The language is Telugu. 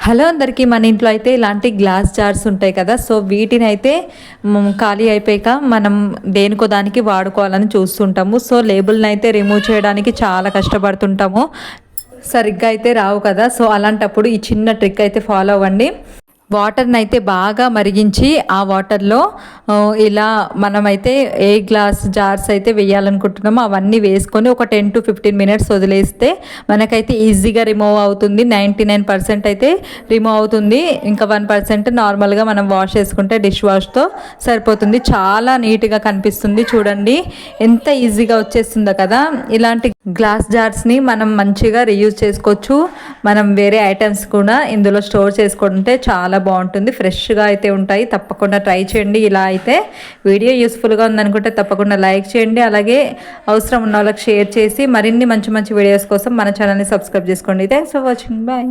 హలో అందరికీ, మన ఇంట్లో అయితే ఇలాంటి గ్లాస్ జార్స్ ఉంటాయి కదా. సో వీటిని అయితే ఖాళీ అయిపోయాక మనం దేనికో దానికి వాడుకోవాలని చూస్తుంటాము. సో లేబుల్ని అయితే రిమూవ్ చేయడానికి చాలా కష్టపడుతుంటాము, సరిగ్గా అయితే రావు కదా. సో అలాంటప్పుడు ఈ చిన్న ట్రిక్ అయితే ఫాలో అవ్వండి. వాటర్ని అయితే బాగా మరిగించి ఆ వాటర్లో ఇలా మనమైతే ఏ గ్లాస్ జార్స్ అయితే వేయాలనుకుంటున్నామో అవన్నీ వేసుకొని ఒక 10 to 15 minutes వదిలేస్తే మనకైతే ఈజీగా రిమూవ్ అవుతుంది. 99% అయితే రిమూవ్ అవుతుంది. ఇంకా 1% నార్మల్గా మనం వాష్ చేసుకుంటే డిష్ వాష్తో సరిపోతుంది. చాలా నీట్గా కనిపిస్తుంది. చూడండి ఎంత ఈజీగా వచ్చేస్తుందో కదా. ఇలాంటి గ్లాస్ జార్స్ని మనం మంచిగా రీయూజ్ చేసుకోవచ్చు. మనం వేరే ఐటమ్స్ కూడా ఇందులో స్టోర్ చేసుకుంటే చాలా బాగుంటుంది. ఫ్రెష్గా అయితే ఉంటాయి. తప్పకుండా ట్రై చేయండి. ఇలా అయితే వీడియో యూస్ఫుల్గా ఉందనుకుంటే తప్పకుండా లైక్ చేయండి. అలాగే అవసరం ఉన్న వాళ్ళకి షేర్ చేసి మరిన్ని మంచి మంచి వీడియోస్ కోసం మన ఛానల్ని సబ్స్క్రైబ్ చేసుకోండి. Thanks for watching. బాయ్.